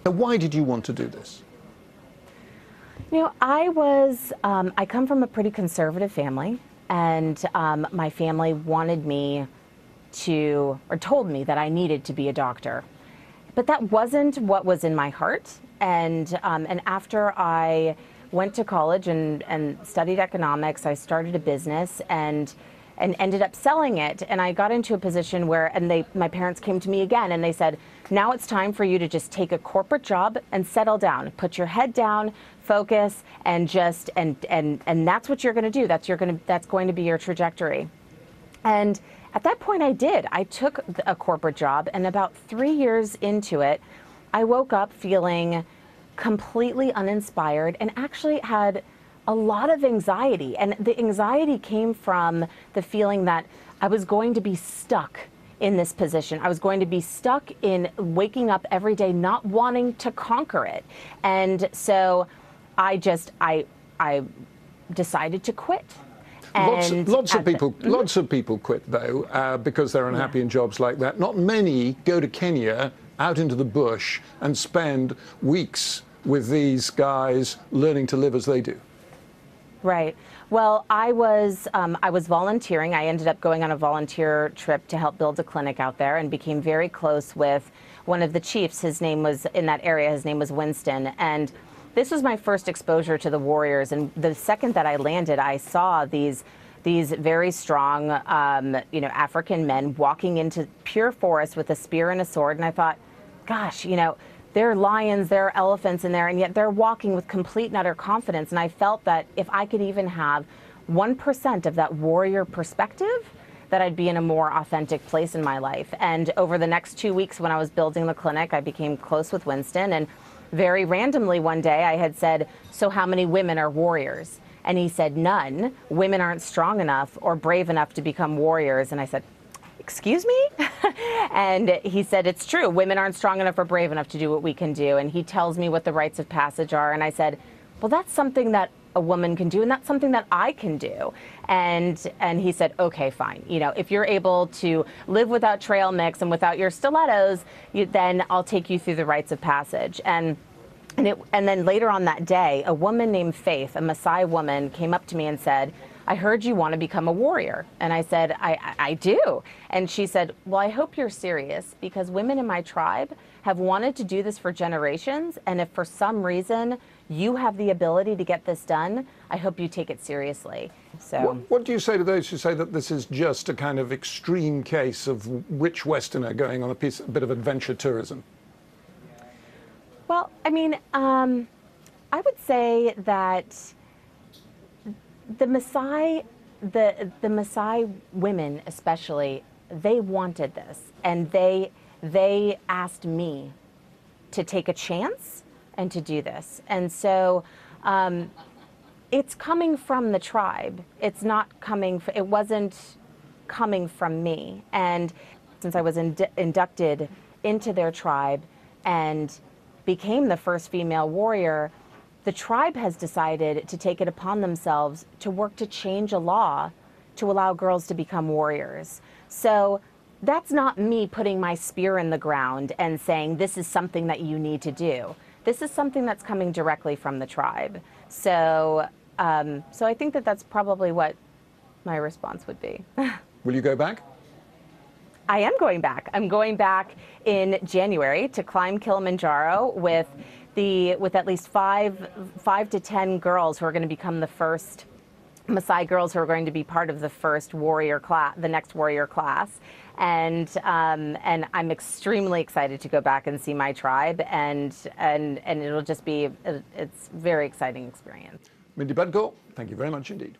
Why did you want to do this? You know, I come from a pretty conservative family, and my family wanted me to, or told me that I needed to be a doctor. But that wasn't what was in my heart. And after I went to college and studied economics, I started a business and ended up selling it. And I got into a position where, my parents came to me again and they said, now it's time for you to just take a corporate job and settle down, put your head down, focus, and that's what you're going to do. That's going to be your trajectory. And at that point I did. I took a corporate job, and about 3 years into it, I woke up feeling completely uninspired and actually had a lot of anxiety. And the anxiety came from the feeling that I was going to be stuck in this position. I was going to be stuck in waking up every day not wanting to conquer it. And so I decided to quit. Lots of people quit though because they're unhappy in jobs like that. Not many go to Kenya, out into the bush, and spend weeks with these guys learning to live as they do. Right. Well, I was volunteering. I ended up going on a volunteer trip to help build a clinic out there, and became very close with one of the chiefs. His name was, in that area, his name was Winston. And this was my first exposure to the warriors. And the second that I landed, I saw these very strong, African men walking into pure forest with a spear and a sword. And I thought, gosh, there are lions, there are elephants in there, and yet they're walking with complete and utter confidence. And I felt that if I could even have 1% of that warrior perspective, that I'd be in a more authentic place in my life. And over the next 2 weeks when I was building the clinic, I became close with Winston. And very randomly one day I had said, so how many women are warriors? And he said, none. Women aren't strong enough or brave enough to become warriors. And I said, excuse me? And he said, it's true. Women aren't strong enough or brave enough to do what we can do. And he tells me what the rites of passage are. And I said, well, that's something that a woman can do, and that's something that I can do. And he said, okay, fine. If you're able to live without trail mix and without your stilettos, then I'll take you through the rites of passage. And then later on that day, a woman named Faith, a Maasai woman, came up to me and said, I heard you want to become a warrior. And I said, I do. And she said, well, I hope you're serious, because women in my tribe have wanted to do this for generations. And if for some reason you have the ability to get this done, I hope you take it seriously. So what do you say to those who say that this is just a kind of extreme case of rich Westerner going on a bit of adventure tourism? Well, I mean, I would say that the Maasai women especially, they wanted this, and they asked me to take a chance and to do this. And so it's coming from the tribe. It wasn't coming from me. And since I was inducted into their tribe and became the first female warrior, the tribe has decided to take it upon themselves to work to change a law to allow girls to become warriors. So that's not me putting my spear in the ground and saying this is something that you need to do. This is something that's coming directly from the tribe. So I think that that's probably what my response would be. Will you go back? I am going back. I'm going back in January to climb Kilimanjaro with at least five to 10 girls who are going to become the first Maasai girls who are going to be part of the first warrior class, the next warrior class. And I'm extremely excited to go back and see my tribe, and it'll just be, it's a very exciting experience. Mindy Budgoor, thank you very much indeed.